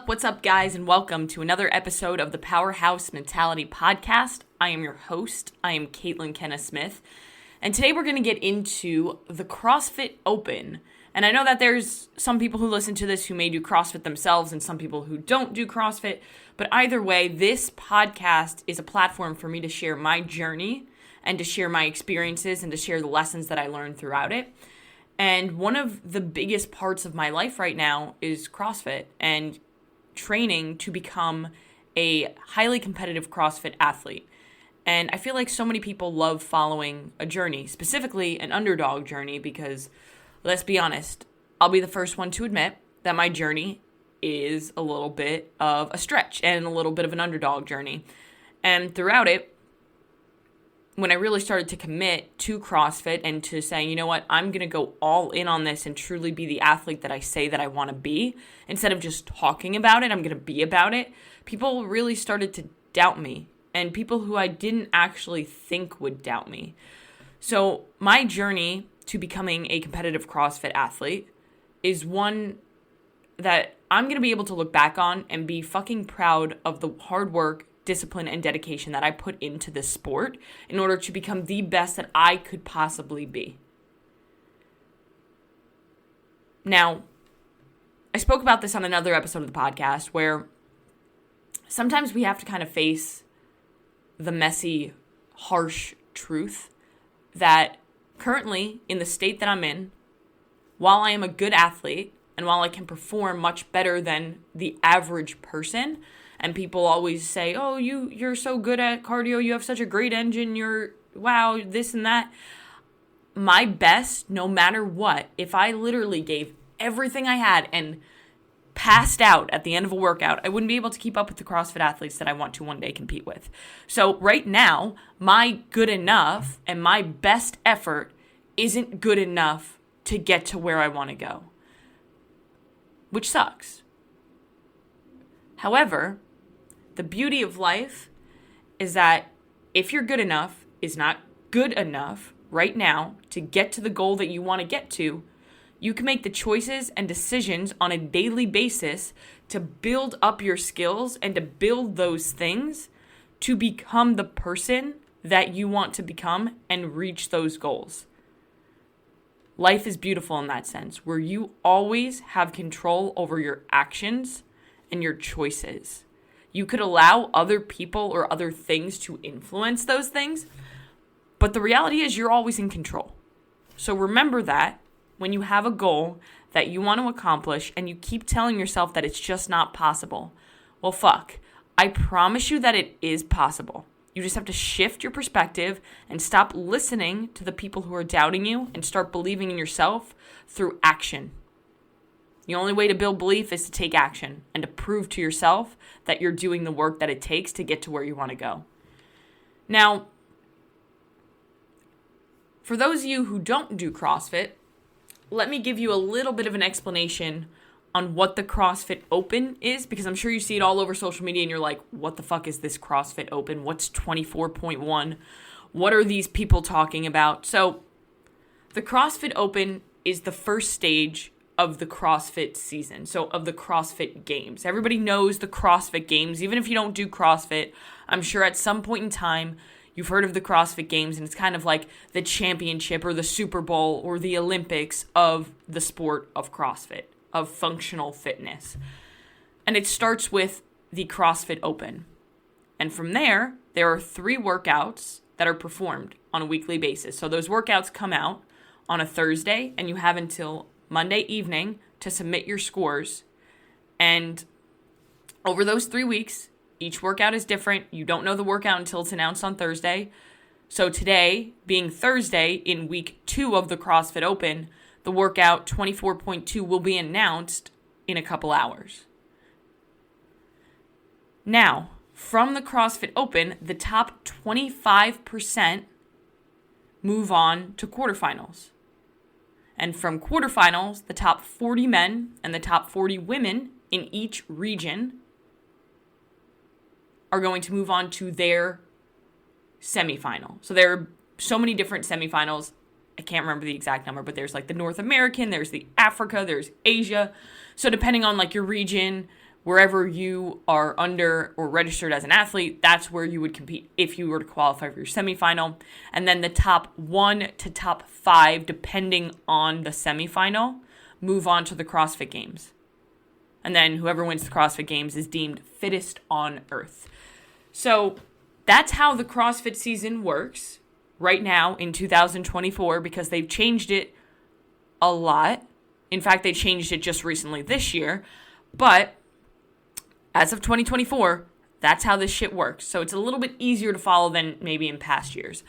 What's up, guys, and welcome to another episode of the Powerhouse Mentality Podcast. I am your host. I am Caitlin Kenna-Smith, and today we're going to get into the Crossfit Open. And I know that there's some people who listen to this who may do CrossFit themselves and some people who don't do CrossFit, but either way, this podcast is a platform for me to share my journey and to share my experiences and to share the lessons that I learned throughout it. And one of the biggest parts of my life right now is CrossFit and training to become a highly competitive CrossFit athlete. And I feel like so many people love following a journey, specifically an underdog journey, because let's be honest, I'll be the first one to admit that my journey is a little bit of a stretch and a little bit of an underdog journey. And throughout it, when I really started to commit to CrossFit and to saying, you know what, I'm going to go all in on this and truly be the athlete that I say that I want to be, instead of just talking about it, I'm going to be about it, people really started to doubt me, and people who I didn't actually think would doubt me. So my journey to becoming a competitive CrossFit athlete is one that I'm going to be able to look back on and be fucking proud of the hard work, discipline, and dedication that I put into this sport in order to become the best that I could possibly be. Now, I spoke about this on another episode of the podcast where sometimes we have to kind of face the messy, harsh truth that currently in the state that I'm in, while I am a good athlete and while I can perform much better than the average person, and people always say, oh, you're so good at cardio, you have such a great engine, wow, this and that. My best, no matter what, if I literally gave everything I had and passed out at the end of a workout, I wouldn't be able to keep up with the CrossFit athletes that I want to one day compete with. So right now, my good enough and my best effort isn't good enough to get to where I want to go, which sucks. However, the beauty of life is that if you're good enough is not good enough right now to get to the goal that you want to get to, you can make the choices and decisions on a daily basis to build up your skills and to build those things to become the person that you want to become and reach those goals. Life is beautiful in that sense, where you always have control over your actions and your choices. You could allow other people or other things to influence those things, but the reality is you're always in control. So remember that when you have a goal that you want to accomplish and you keep telling yourself that it's just not possible, well, fuck. I promise you that it is possible. You just have to shift your perspective and stop listening to the people who are doubting you and start believing in yourself through action. The only way to build belief is to take action and to prove to yourself that you're doing the work that it takes to get to where you want to go. Now, for those of you who don't do CrossFit, let me give you a little bit of an explanation on what the CrossFit Open is, because I'm sure you see it all over social media and you're like, what the fuck is this CrossFit Open? What's 24.1? What are these people talking about? So the CrossFit Open is the first stage of the CrossFit season, so of the CrossFit Games. Everybody knows the CrossFit Games. Even if you don't do CrossFit, I'm sure at some point in time you've heard of the CrossFit Games, and it's kind of like the championship or the Super Bowl or the Olympics of the sport of CrossFit, of functional fitness. And it starts with the CrossFit Open. And from there are 3 workouts that are performed on a weekly basis. So those workouts come out on a Thursday, and you have until Monday evening to submit your scores. And over those 3 weeks, each workout is different. You don't know the workout until it's announced on Thursday. So today, being Thursday in week 2 of the CrossFit Open, the workout 24.2 will be announced in a couple hours. Now, from the CrossFit Open, the top 25% move on to quarterfinals. And from quarterfinals, the top 40 men and the top 40 women in each region are going to move on to their semifinal. So there are so many different semifinals. I can't remember the exact number, but there's like the North American, there's the Africa, there's Asia. So depending on like your region, wherever you are under or registered as an athlete, that's where you would compete if you were to qualify for your semifinal. And then the top 1 to top 5, depending on the semifinal, move on to the CrossFit Games. And then whoever wins the CrossFit Games is deemed fittest on earth. So that's how the CrossFit season works right now in 2024, because they've changed it a lot. In fact, they changed it just recently this year. But as of 2024, that's how this shit works. So it's a little bit easier to follow than maybe in past years.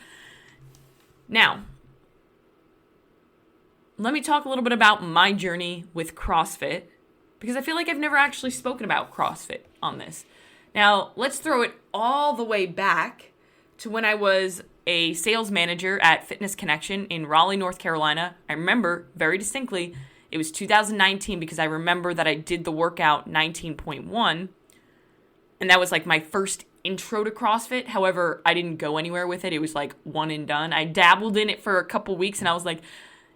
Now, let me talk a little bit about my journey with CrossFit, because I feel like I've never actually spoken about CrossFit on this. Now, let's throw it all the way back to when I was a sales manager at Fitness Connection in Raleigh, North Carolina. I remember very distinctly, it was 2019, because I remember that I did the workout 19.1, and that was like my first intro to CrossFit. However, I didn't go anywhere with it. It was like one and done. I dabbled in it for a couple weeks, and I was like,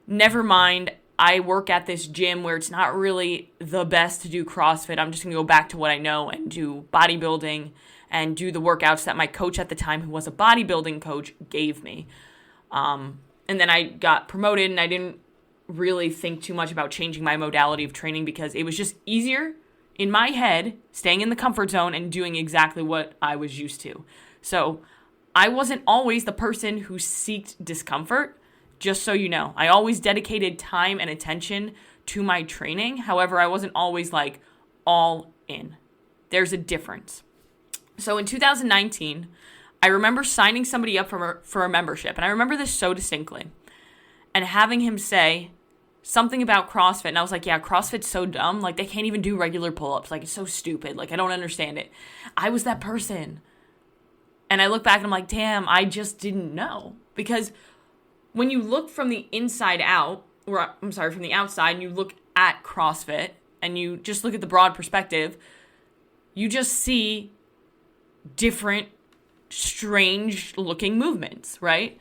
never mind. I work at this gym where it's not really the best to do CrossFit. I'm just going to go back to what I know and do bodybuilding and do the workouts that my coach at the time, who was a bodybuilding coach, gave me. And then I got promoted, and I didn't really think too much about changing my modality of training, because it was just easier in my head staying in the comfort zone and doing exactly what I was used to. So I wasn't always the person who sought discomfort. Just so you know, I always dedicated time and attention to my training. However, I wasn't always like all in. There's a difference. So in 2019, I remember signing somebody up for a membership. And I remember this so distinctly. And having him say something about CrossFit. And I was like, yeah, CrossFit's so dumb. Like, they can't even do regular pull-ups. Like, it's so stupid. Like, I don't understand it. I was that person. And I look back and I'm like, damn, I just didn't know. Because when you look from the inside out, or I'm sorry, from the outside, and you look at CrossFit and you just look at the broad perspective, you just see different, strange looking movements, right?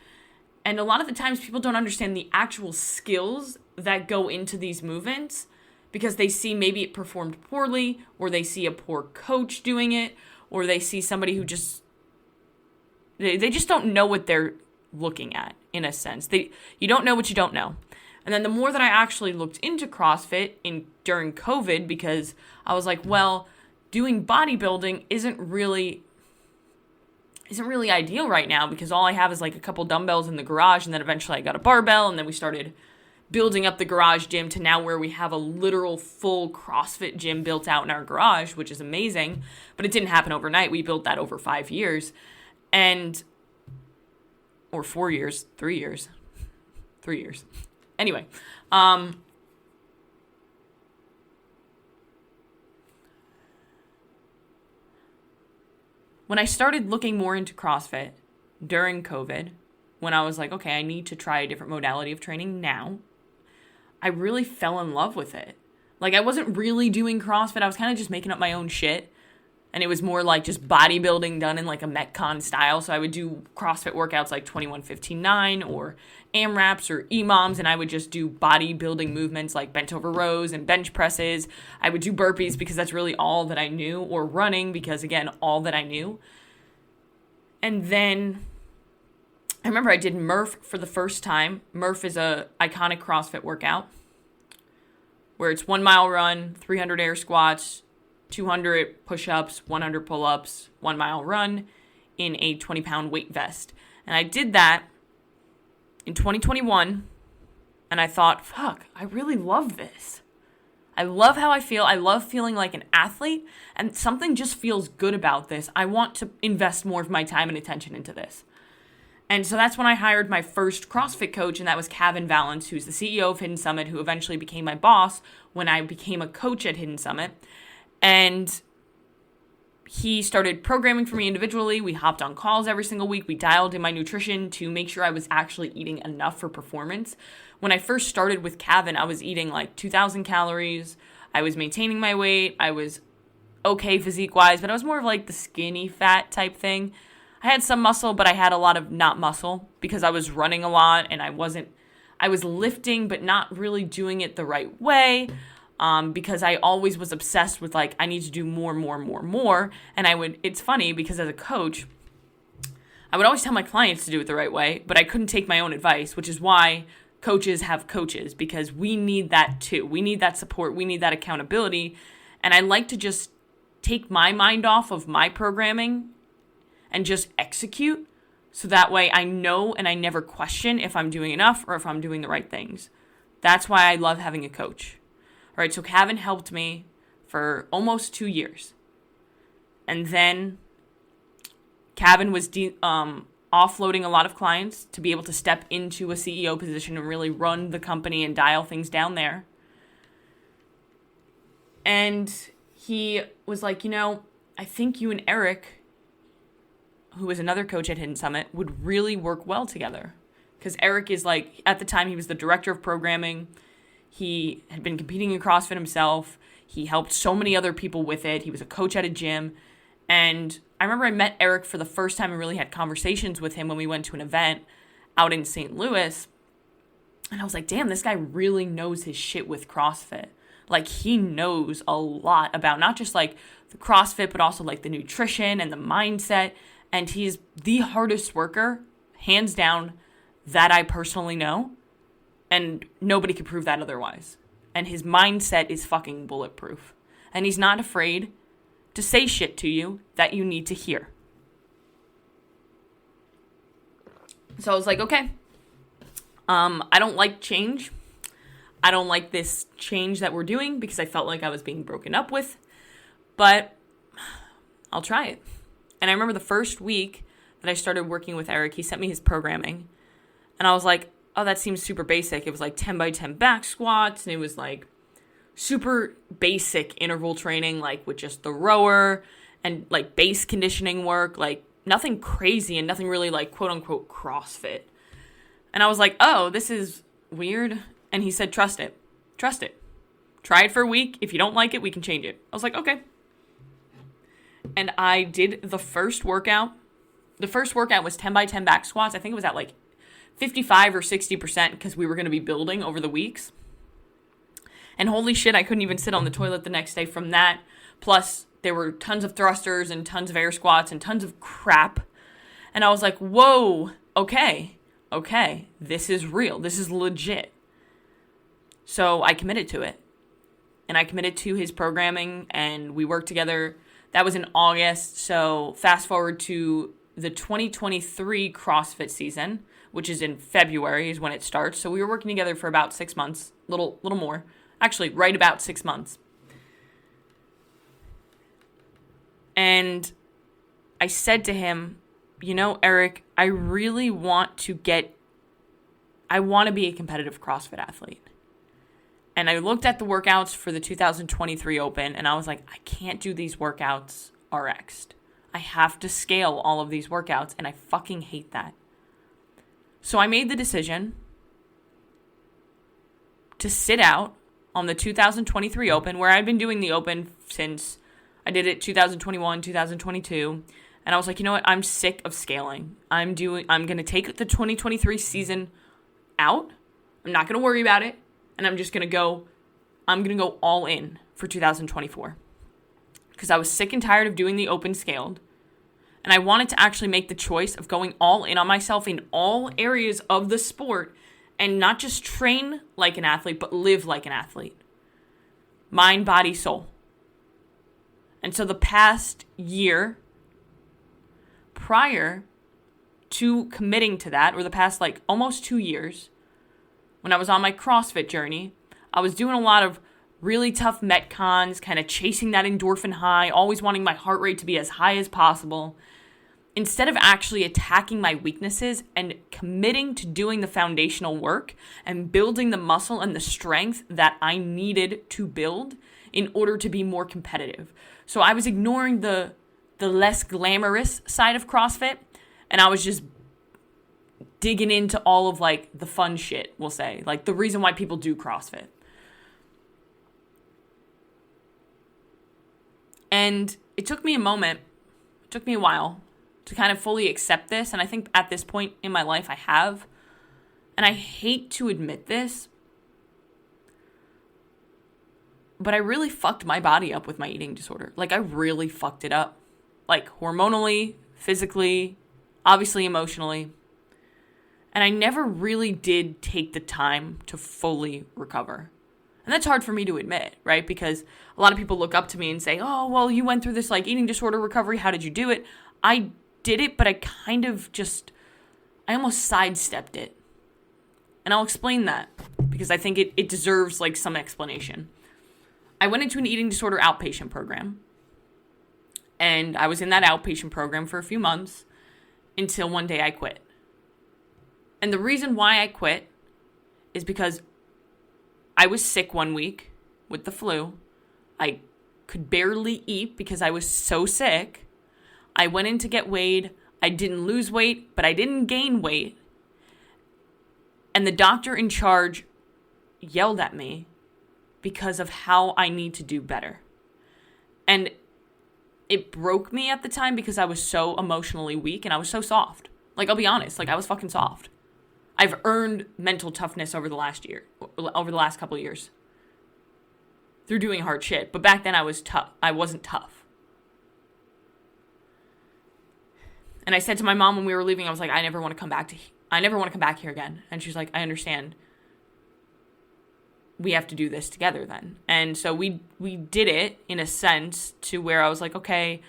And a lot of the times people don't understand the actual skills that go into these movements, because they see maybe it performed poorly, or they see a poor coach doing it, or they see somebody who just, they just don't know what they're looking at, in a sense. You don't know what you don't know. And then the more that I actually looked into CrossFit during COVID, because I was like, well, doing bodybuilding isn't really ideal right now, because all I have is like a couple dumbbells in the garage, and then eventually I got a barbell, and then we started building up the garage gym to now where we have a literal full CrossFit gym built out in our garage, which is amazing. But it didn't happen overnight. We built that over 5 years. Or 4 years, 3 years. 3 years. Anyway, when I started looking more into CrossFit during COVID, when I was like, okay, I need to try a different modality of training now, I really fell in love with it. Like, I wasn't really doing CrossFit. I was kind of just making up my own shit. And it was more like just bodybuilding done in like a Metcon style. So I would do CrossFit workouts like 21-15-9 or AMRAPs or EMOMs. And I would just do bodybuilding movements like bent over rows and bench presses. I would do burpees because that's really all that I knew. Or running because, again, all that I knew. And then I remember I did Murph for the first time. Murph is a iconic CrossFit workout where it's 1 mile run, 300 air squats, 200 push-ups, 100 pull-ups, 1 mile run in a 20-pound weight vest. And I did that in 2021, and I thought, fuck, I really love this. I love how I feel. I love feeling like an athlete, and something just feels good about this. I want to invest more of my time and attention into this. And so that's when I hired my first CrossFit coach, and that was Kevin Valance, who's the CEO of Hidden Summit, who eventually became my boss when I became a coach at Hidden Summit. And he started programming for me individually. We hopped on calls every single week. We dialed in my nutrition to make sure I was actually eating enough for performance. When I first started with Kevin, I was eating like 2,000 calories. I was maintaining my weight. I was okay physique-wise, but I was more of like the skinny fat type thing. I had some muscle, but I had a lot of not muscle because I was running a lot and I was lifting, but not really doing it the right way. because I always was obsessed with like, I need to do more. And it's funny because as a coach, I would always tell my clients to do it the right way, but I couldn't take my own advice, which is why coaches have coaches, because we need that too. We need that support. We need that accountability. And I like to just take my mind off of my programming and just execute. So that way I know and I never question if I'm doing enough or if I'm doing the right things. That's why I love having a coach. All right, so Kevin helped me for almost 2 years. And then Kevin was offloading a lot of clients to be able to step into a CEO position and really run the company and dial things down there. And he was like, I think you and Eric, who was another coach at Hidden Summit, would really work well together. Because Eric is like, at the time, he was the director of programming. He had been competing in CrossFit himself. He helped so many other people with it. He was a coach at a gym. And I remember I met Eric for the first time and really had conversations with him when we went to an event out in St. Louis. And I was like, damn, this guy really knows his shit with CrossFit. Like, he knows a lot about not just like the CrossFit, but also like the nutrition and the mindset. And he's the hardest worker, hands down, that I personally know. And nobody could prove that otherwise. And his mindset is fucking bulletproof. And he's not afraid to say shit to you that you need to hear. So I was like, okay. I don't like change. I don't like this change that we're doing because I felt like I was being broken up with. But I'll try it. And I remember the first week that I started working with Eric, he sent me his programming. And I was like, oh, that seems super basic. It was like 10 by 10 back squats. And it was like super basic interval training, like with just the rower and like base conditioning work, like nothing crazy and nothing really like quote unquote CrossFit. And I was like, oh, this is weird. And he said, trust it. Trust it. Try it for a week. If you don't like it, we can change it. I was like, okay. And I did the first workout. The first workout was 10 by 10 back squats. I think it was at like 55 or 60% because we were going to be building over the weeks. And holy shit, I couldn't even sit on the toilet the next day from that. Plus, there were tons of thrusters and tons of air squats and tons of crap. And I was like, whoa, okay, this is real. This is legit. So I committed to it. And I committed to his programming and we worked together. That was in August. So fast forward to the 2023 CrossFit season, which is in February is when it starts. So we were working together for about 6 months, little more. Actually, right about 6 months. And I said to him, Eric, I really want to be a competitive CrossFit athlete. And I looked at the workouts for the 2023 Open, and I was like, I can't do these workouts RX'd. I have to scale all of these workouts, and I fucking hate that. So I made the decision to sit out on the 2023 Open, where I'd been doing the Open since I did it 2021, 2022. And I was like, you know what? I'm sick of scaling. I'm going to take the 2023 season out. I'm not going to worry about it. And I'm going to go all in for 2024. Because I was sick and tired of doing the Open scaled. And I wanted to actually make the choice of going all in on myself in all areas of the sport and not just train like an athlete, but live like an athlete. Mind, body, soul. And so the past year, prior to committing to that, or the past like almost 2 years, when I was on my CrossFit journey, I was doing a lot of really tough Metcons, kind of chasing that endorphin high, always wanting my heart rate to be as high as possible, instead of actually attacking my weaknesses and committing to doing the foundational work and building the muscle and the strength that I needed to build in order to be more competitive. So I was ignoring the less glamorous side of CrossFit, and I was just digging into all of like the fun shit, we'll say, like the reason why people do CrossFit. And it took me a while to kind of fully accept this. And I think at this point in my life I have. And I hate to admit this, But I really fucked my body up with my eating disorder. Like, I really fucked it up. Like, hormonally, physically, obviously emotionally. And I never really did take the time to fully recover. And that's hard for me to admit, right? Because a lot of people look up to me and say, oh, well, you went through this like eating disorder recovery. How did you do it? I did it, but I kind of I almost sidestepped it. And I'll explain that because I think it deserves like some explanation. I went into an eating disorder outpatient program. And I was in that outpatient program for a few months until one day I quit. And the reason why I quit is because I was sick one week with the flu. I could barely eat because I was so sick. I went in to get weighed. I didn't lose weight, but I didn't gain weight. And the doctor in charge yelled at me because of how I need to do better. And it broke me at the time because I was so emotionally weak and I was so soft. Like, I'll be honest, like I was fucking soft. I've earned mental toughness over the last couple of years through doing hard shit. But back then I was tough. I wasn't tough. And I said to my mom when we were leaving, I was like, I never want to come back here again. And she's like, I understand. We have to do this together then. And so we did it in a sense to where I was like, okay,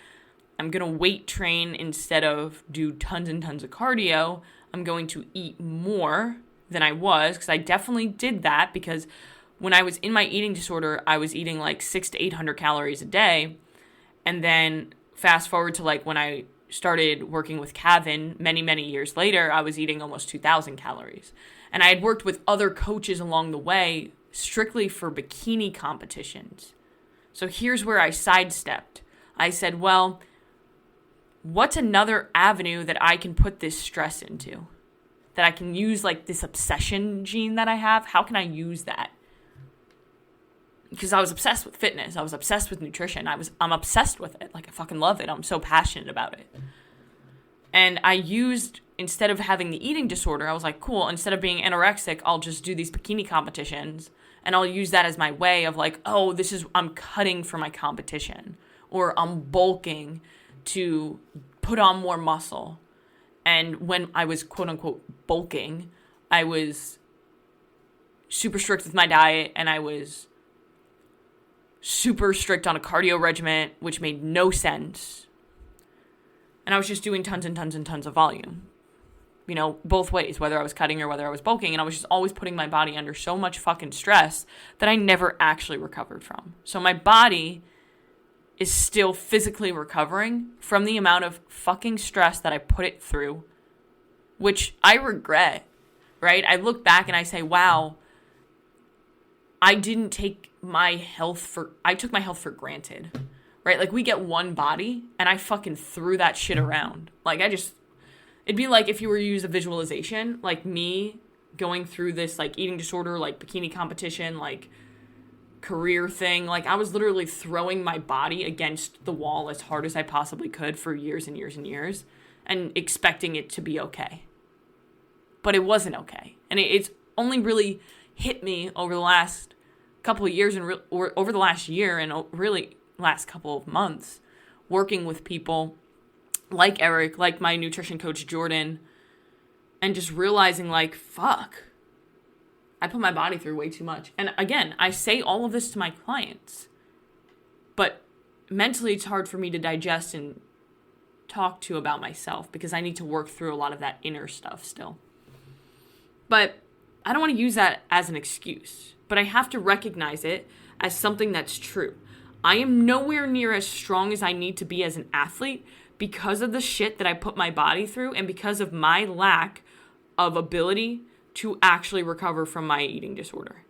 I'm going to weight train instead of do tons and tons of cardio. I'm going to eat more than I was, because I definitely did that, because when I was in my eating disorder, I was eating like 600 to 800 calories a day. And then fast forward to like when I started working with Kevin many, many years later, I was eating almost 2,000 calories. And I had worked with other coaches along the way strictly for bikini competitions. So here's where I sidestepped. I said, well, what's another avenue that I can put this stress into? That I can use like this obsession gene that I have? How can I use that? Because I was obsessed with fitness. I was obsessed with nutrition. I'm obsessed with it. Like, I fucking love it. I'm so passionate about it. And I used, instead of having the eating disorder, I was like, cool, instead of being anorexic, I'll just do these bikini competitions. And I'll use that as my way of like, oh, I'm cutting for my competition. Or I'm bulking to put on more muscle. And when I was quote unquote bulking, I was super strict with my diet, and I was super strict on a cardio regimen, which made no sense. And I was just doing tons and tons and tons of volume, you know, both ways, whether I was cutting or whether I was bulking. And I was just always putting my body under so much fucking stress that I never actually recovered from. So my body is still physically recovering from the amount of fucking stress that I put it through, which I regret, right? I look back and I say, wow, I took my health for granted, right? Like, we get one body and I fucking threw that shit around. Like, it'd be like if you were to use a visualization, like me going through this like eating disorder, like bikini competition, like career thing. Like, I was literally throwing my body against the wall as hard as I possibly could for years and years and years and expecting it to be okay. But it wasn't okay. And it's only really hit me over the last couple of years or over the last year and really last couple of months, working with people like Eric, like my nutrition coach Jordan, and just realizing like, fuck, I put my body through way too much. And again, I say all of this to my clients, but mentally it's hard for me to digest and talk to about myself because I need to work through a lot of that inner stuff still. But I don't want to use that as an excuse, but I have to recognize it as something that's true. I am nowhere near as strong as I need to be as an athlete because of the shit that I put my body through and because of my lack of ability to actually recover from my eating disorder.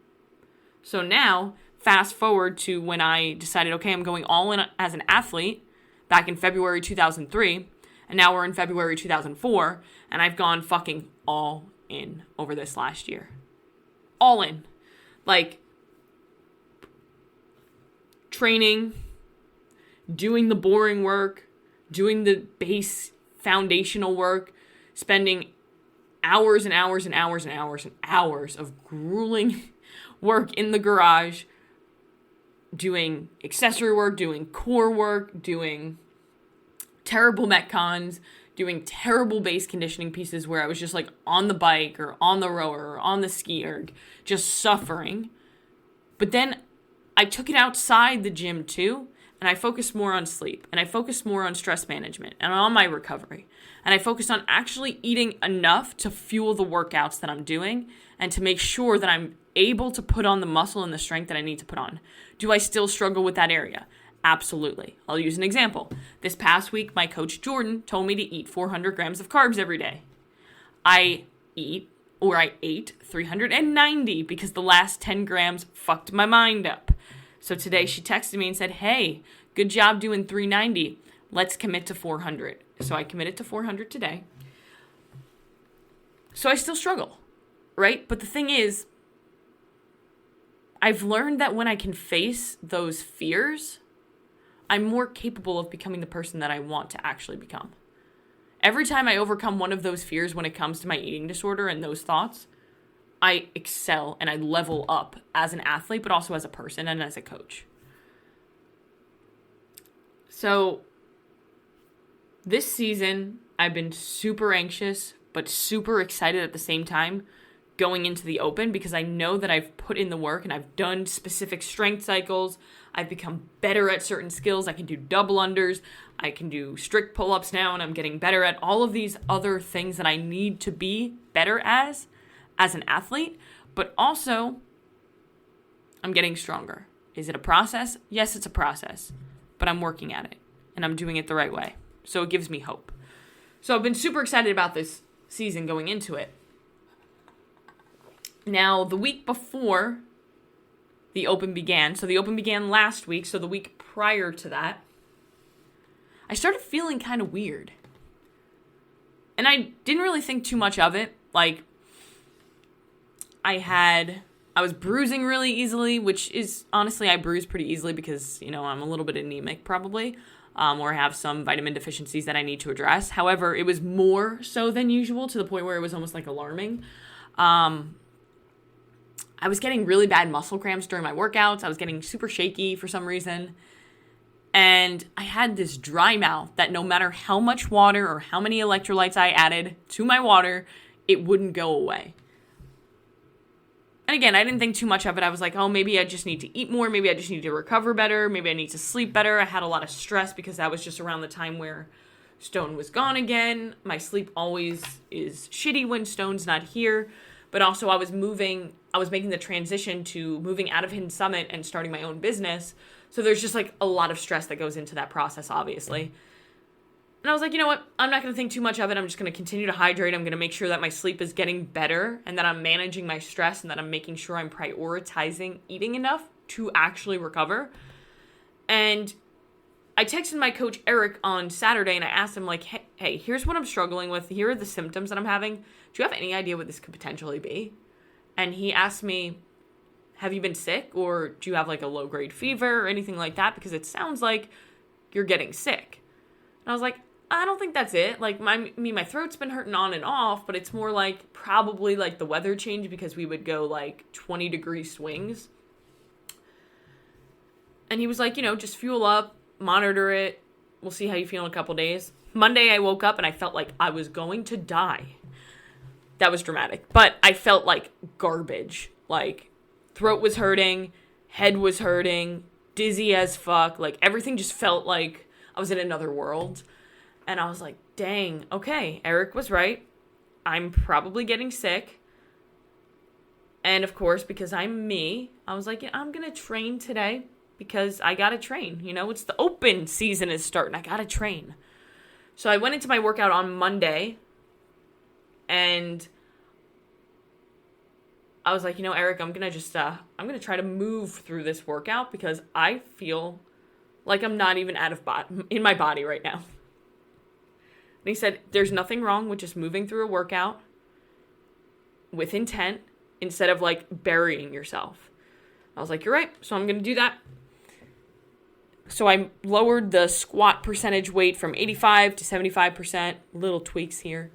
So now, fast forward to when I decided, okay, I'm going all in as an athlete back in February 2003, and now we're in February 2004, and I've gone fucking all in over this last year. All in. Like, training, doing the boring work, doing the base foundational work, spending hours and hours and hours and hours and hours of grueling work in the garage, doing accessory work, doing core work, doing terrible metcons, doing terrible base conditioning pieces where I was just like on the bike or on the rower or on the ski erg, just suffering. But then I took it outside the gym too, and I focused more on sleep, and I focused more on stress management and on my recovery. And I focused on actually eating enough to fuel the workouts that I'm doing and to make sure that I'm able to put on the muscle and the strength that I need to put on. Do I still struggle with that area? Absolutely. I'll use an example. This past week, my coach Jordan told me to eat 400 grams of carbs every day. I ate 390 because the last 10 grams fucked my mind up. So today she texted me and said, hey, good job doing 390. Let's commit to 400. So I committed to 400 today. So I still struggle, right? But the thing is, I've learned that when I can face those fears, I'm more capable of becoming the person that I want to actually become. Every time I overcome one of those fears when it comes to my eating disorder and those thoughts, I excel and I level up as an athlete, but also as a person and as a coach. So this season, I've been super anxious, but super excited at the same time going into the Open because I know that I've put in the work and I've done specific strength cycles. I've become better at certain skills. I can do double unders. I can do strict pull-ups now, and I'm getting better at all of these other things that I need to be better as an athlete. But also, I'm getting stronger. Is it a process? Yes, it's a process. But I'm working at it, and I'm doing it the right way. So it gives me hope. So I've been super excited about this season going into it. Now, the week before the Open began, so the Open began last week, so the week prior to that, I started feeling kind of weird. And I didn't really think too much of it. Like, I was bruising really easily, which is, honestly, I bruise pretty easily because, I'm a little bit anemic probably, or have some vitamin deficiencies that I need to address. However, it was more so than usual to the point where it was almost like alarming. I was getting really bad muscle cramps during my workouts. I was getting super shaky for some reason. And I had this dry mouth that no matter how much water or how many electrolytes I added to my water, it wouldn't go away. And again, I didn't think too much of it. I was like, oh, maybe I just need to eat more. Maybe I just need to recover better. Maybe I need to sleep better. I had a lot of stress because that was just around the time where Stone was gone again. My sleep always is shitty when Stone's not here. But also I was making the transition to moving out of Hidden Summit and starting my own business. So there's just like a lot of stress that goes into that process, obviously. And I was like, you know what? I'm not going to think too much of it. I'm just going to continue to hydrate. I'm going to make sure that my sleep is getting better and that I'm managing my stress and that I'm making sure I'm prioritizing eating enough to actually recover. And I texted my coach Eric on Saturday and I asked him like, hey, here's what I'm struggling with. Here are the symptoms that I'm having. Do you have any idea what this could potentially be? And he asked me, have you been sick or do you have like a low grade fever or anything like that? Because it sounds like you're getting sick. And I was like, I don't think that's it. Like my throat's been hurting on and off, but it's more like probably like the weather change because we would go like 20-degree swings. And he was like, just fuel up, monitor it. We'll see how you feel in a couple days. Monday I woke up and I felt like I was going to die. That was dramatic. But I felt like garbage. Like throat was hurting, head was hurting, dizzy as fuck. Like everything just felt like I was in another world. And I was like, dang, okay, Eric was right. I'm probably getting sick. And of course, because I'm me, I was like, yeah, I'm going to train today because I got to train. It's the Open season is starting. I got to train. So I went into my workout on Monday and I was like, Eric, I'm going to try to move through this workout because I feel like I'm not even in my body right now. And he said, there's nothing wrong with just moving through a workout with intent instead of like burying yourself. I was like, you're right. So I'm going to do that. So I lowered the squat percentage weight from 85 to 75%, little tweaks here.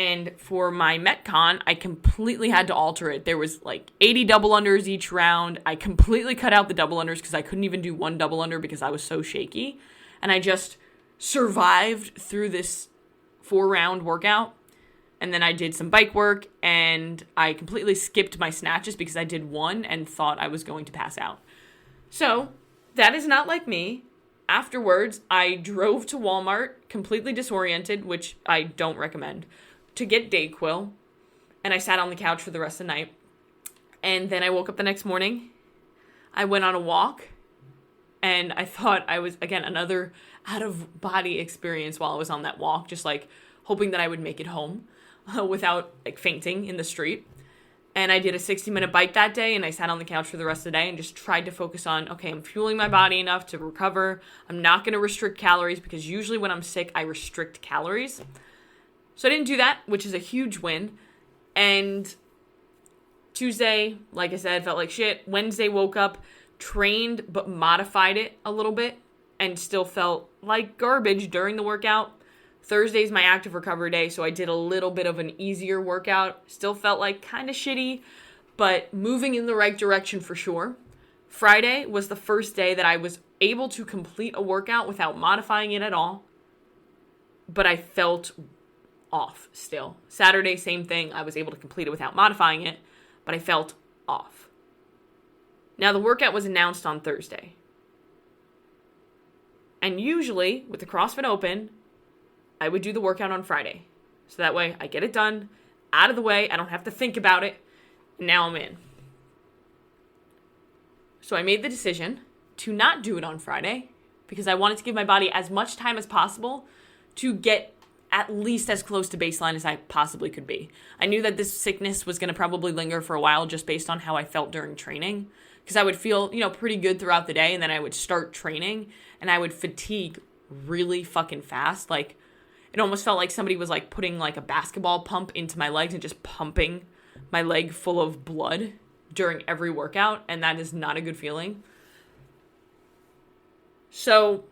And for my Metcon, I completely had to alter it. There was like 80 double unders each round. I completely cut out the double unders because I couldn't even do one double under because I was so shaky. And I just survived through this 4-round workout. And then I did some bike work, and I completely skipped my snatches because I did one and thought I was going to pass out. So that is not like me. Afterwards, I drove to Walmart, completely disoriented, which I don't recommend, to get Dayquil, and I sat on the couch for the rest of the night. And then I woke up the next morning. I went on a walk, and I thought I was, again, another out-of-body experience while I was on that walk, just like hoping that I would make it home without like fainting in the street. And I did a 60-minute bike that day, and I sat on the couch for the rest of the day and just tried to focus on, okay, I'm fueling my body enough to recover. I'm not going to restrict calories because usually when I'm sick, I restrict calories. So I didn't do that, which is a huge win. And Tuesday, like I said, felt like shit. Wednesday, woke up, trained, but modified it a little bit and still felt like garbage during the workout. Thursday's my active recovery day, so I did a little bit of an easier workout. Still felt like kind of shitty, but moving in the right direction for sure. Friday was the first day that I was able to complete a workout without modifying it at all, but I felt off still. Saturday, same thing. I was able to complete it without modifying it, but I felt off. Now, the workout was announced on Thursday. And usually, with the CrossFit Open, I would do the workout on Friday. So that way I get it done, out of the way, I don't have to think about it, and now I'm in. So I made the decision to not do it on Friday because I wanted to give my body as much time as possible to get at least as close to baseline as I possibly could be. I knew that this sickness was going to probably linger for a while just based on how I felt during training, because I would feel, pretty good throughout the day, and then I would start training and I would fatigue really fucking fast. Like, it almost felt like somebody was like putting like a basketball pump into my legs and just pumping my leg full of blood during every workout. And that is not a good feeling. So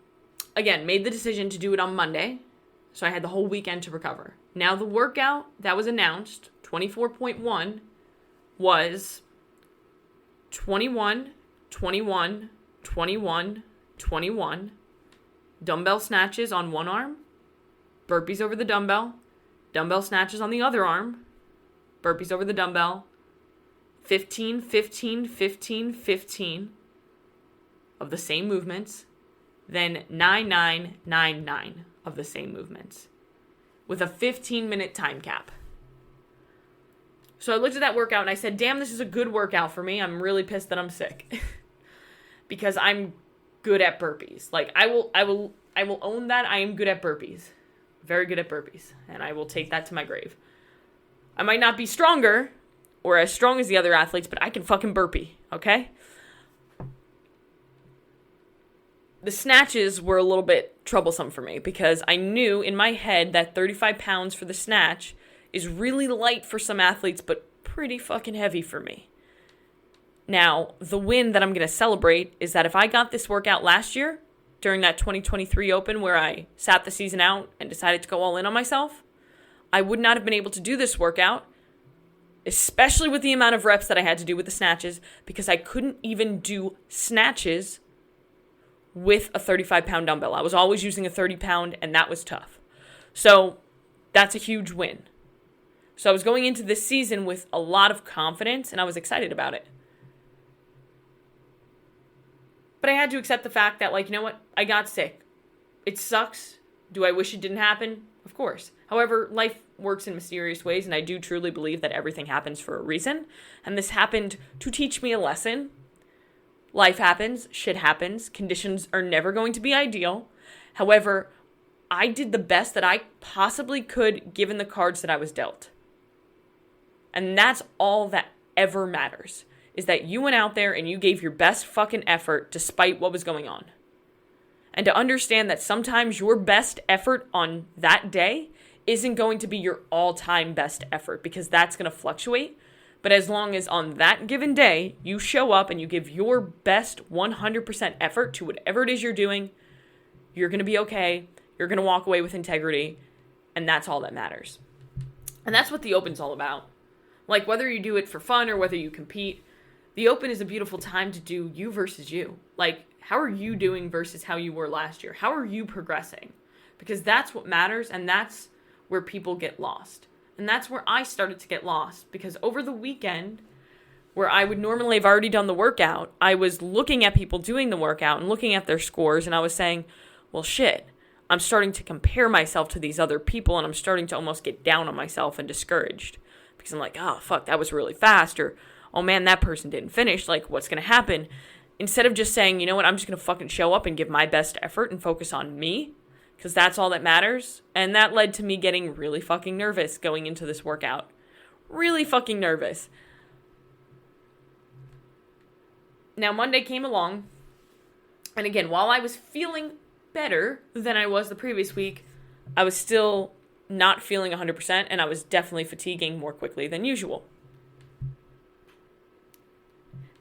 again, made the decision to do it on Monday. So I had the whole weekend to recover. Now the workout that was announced, 24.1, was 21, 21, 21, 21, dumbbell snatches on one arm, burpees over the dumbbell, dumbbell snatches on the other arm, burpees over the dumbbell, 15, 15, 15, 15 of the same movements, then 9, 9, 9, 9 of the same movements with a 15-minute time cap. So I looked at that workout and I said, damn, this is a good workout for me. I'm really pissed that I'm sick because I'm good at burpees. Like I will own that. I am good at burpees. Very good at burpees, and I will take that to my grave. I might not be stronger or as strong as the other athletes, but I can fucking burpee, okay? The snatches were a little bit troublesome for me because I knew in my head that 35 pounds for the snatch is really light for some athletes, but pretty fucking heavy for me. Now, the win that I'm going to celebrate is that if I got this workout last year, during that 2023 Open where I sat the season out and decided to go all in on myself, I would not have been able to do this workout, especially with the amount of reps that I had to do with the snatches, because I couldn't even do snatches with a 35-pound dumbbell. I was always using a 30-pound, and that was tough. So that's a huge win. So I was going into this season with a lot of confidence, and I was excited about it. But I had to accept the fact that, I got sick. It sucks. Do I wish it didn't happen? Of course. However, life works in mysterious ways, and I do truly believe that everything happens for a reason. And this happened to teach me a lesson. Life happens. Shit happens. Conditions are never going to be ideal. However, I did the best that I possibly could given the cards that I was dealt. And that's all that ever matters. Is that you went out there and you gave your best fucking effort despite what was going on. And to understand that sometimes your best effort on that day isn't going to be your all-time best effort because that's going to fluctuate. But as long as on that given day, you show up and you give your best 100% effort to whatever it is you're doing, you're going to be okay. You're going to walk away with integrity. And that's all that matters. And that's what the Open's all about. Like, whether you do it for fun or whether you compete, the Open is a beautiful time to do you versus you. Like, how are you doing versus how you were last year? How are you progressing? Because that's what matters, and that's where people get lost. And that's where I started to get lost, because over the weekend, where I would normally have already done the workout, I was looking at people doing the workout and looking at their scores, and I was saying, well, shit, I'm starting to compare myself to these other people, and I'm starting to almost get down on myself and discouraged. Because I'm like, oh, fuck, that was really fast, or, oh man, that person didn't finish, like, what's going to happen? Instead of just saying, you know what, I'm just going to fucking show up and give my best effort and focus on me, because that's all that matters. And that led to me getting really fucking nervous going into this workout. Really fucking nervous. Now, Monday came along, and again, while I was feeling better than I was the previous week, I was still not feeling 100%, and I was definitely fatiguing more quickly than usual.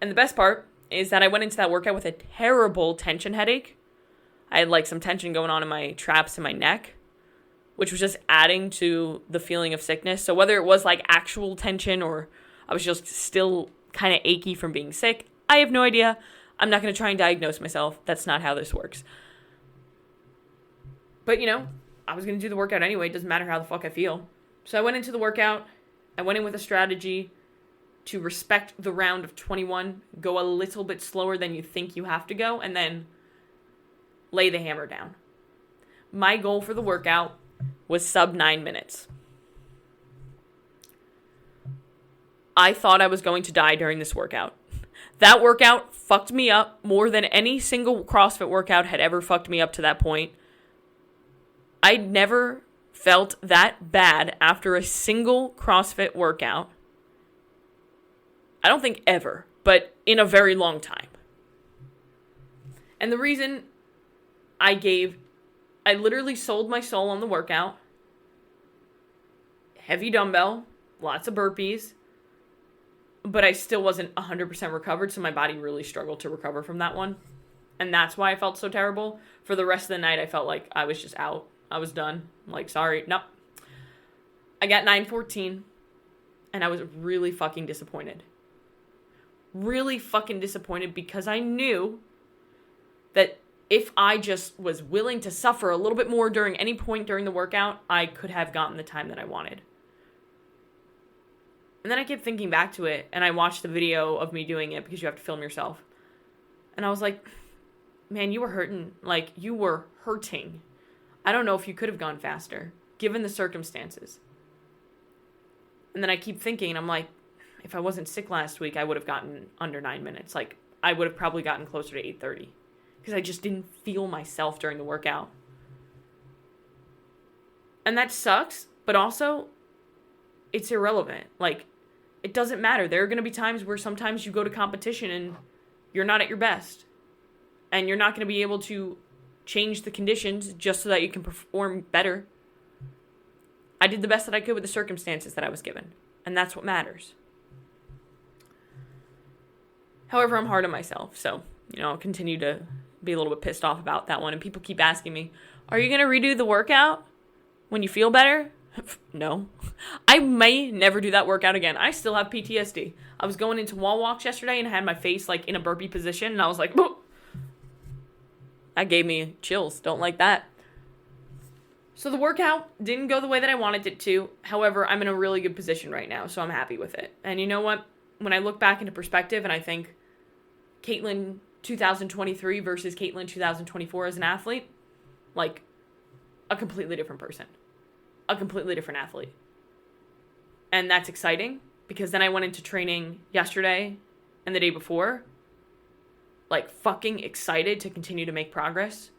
And the best part is that I went into that workout with a terrible tension headache. I had like some tension going on in my traps and my neck, which was just adding to the feeling of sickness. So whether it was like actual tension or I was just still kind of achy from being sick, I have no idea. I'm not going to try and diagnose myself. That's not how this works. But, you know, I was going to do the workout anyway. It doesn't matter how the fuck I feel. So I went into the workout. I went in with a strategy to respect the round of 21, go a little bit slower than you think you have to go, and then lay the hammer down. My goal for the workout was sub 9 minutes. I thought I was going to die during this workout. That workout fucked me up more than any single CrossFit workout had ever fucked me up to that point. I'd never felt that bad after a single CrossFit workout. I don't think ever, but in a very long time. And the reason I literally sold my soul on the workout. Heavy dumbbell, lots of burpees, but I still wasn't 100% recovered, so my body really struggled to recover from that one. And that's why I felt so terrible. For the rest of the night, I felt like I was just out. I was done. I'm like, sorry, nope. I got 9:14, and I was really fucking disappointed. Really fucking disappointed because I knew that if I just was willing to suffer a little bit more during any point during the workout, I could have gotten the time that I wanted. And then I kept thinking back to it, and I watched the video of me doing it because you have to film yourself. And I was like, man, you were hurting. Like, you were hurting. I don't know if you could have gone faster, given the circumstances. And then I keep thinking, and I'm like, if I wasn't sick last week, I would have gotten under 9 minutes. Like, I would have probably gotten closer to 8:30. Because I just didn't feel myself during the workout. And that sucks, but also, it's irrelevant. Like, it doesn't matter. There are going to be times where sometimes you go to competition and you're not at your best. And you're not going to be able to change the conditions just so that you can perform better. I did the best that I could with the circumstances that I was given. And that's what matters. However, I'm hard on myself, so, you know, I'll continue to be a little bit pissed off about that one. And people keep asking me, are you going to redo the workout when you feel better? No. I may never do that workout again. I still have PTSD. I was going into wall walks yesterday and I had my face like in a burpee position and I was like, "Boo!" That gave me chills. Don't like that. So the workout didn't go the way that I wanted it to. However, I'm in a really good position right now, so I'm happy with it. And you know what? When I look back into perspective and I think Caitlin 2023 versus Caitlin 2024 as an athlete, like a completely different person. A completely different athlete. And that's exciting because then I went into training yesterday and the day before, like fucking excited to continue to make progress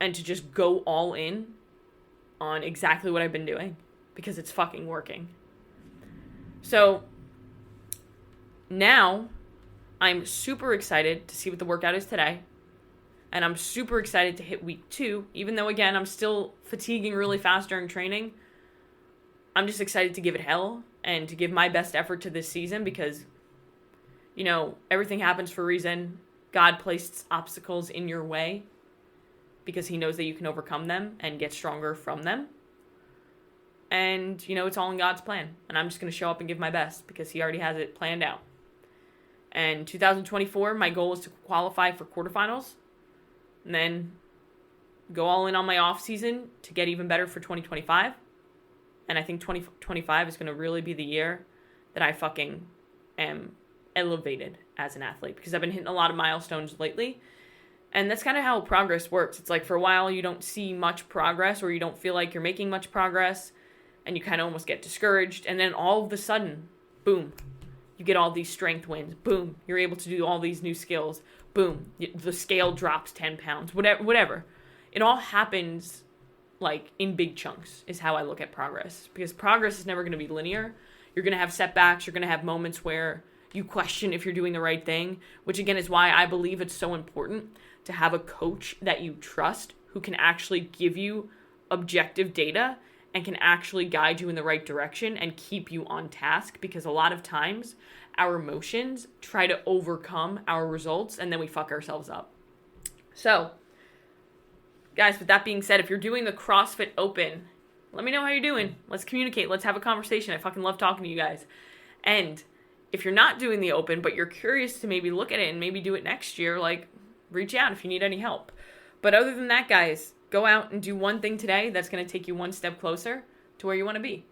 and to just go all in on exactly what I've been doing because it's fucking working. So now I'm super excited to see what the workout is today. And I'm super excited to hit week 2, even though, again, I'm still fatiguing really fast during training. I'm just excited to give it hell and to give my best effort to this season because, you know, everything happens for a reason. God placed obstacles in your way because he knows that you can overcome them and get stronger from them. And, it's all in God's plan. And I'm just going to show up and give my best because he already has it planned out. And 2024, my goal is to qualify for quarterfinals. And then go all in on my off season to get even better for 2025. And I think 2025 is going to really be the year that I fucking am elevated as an athlete. Because I've been hitting a lot of milestones lately. And that's kind of how progress works. It's like for a while you don't see much progress or you don't feel like you're making much progress. And you kind of almost get discouraged. And then all of a sudden, boom, you get all these strength wins. Boom, you're able to do all these new skills. Boom, the scale drops 10 pounds. Whatever. It all happens like in big chunks is how I look at progress. Because progress is never going to be linear. You're going to have setbacks. You're going to have moments where you question if you're doing the right thing. Which again is why I believe it's so important to have a coach that you trust who can actually give you objective data and can actually guide you in the right direction and keep you on task. Because a lot of times our emotions try to overcome our results and then we fuck ourselves up. So, guys, with that being said, if you're doing the CrossFit Open, let me know how you're doing. Let's communicate. Let's have a conversation. I fucking love talking to you guys. And if you're not doing the Open, but you're curious to maybe look at it and maybe do it next year, like, reach out if you need any help. But other than that, guys, go out and do one thing today that's going to take you one step closer to where you want to be.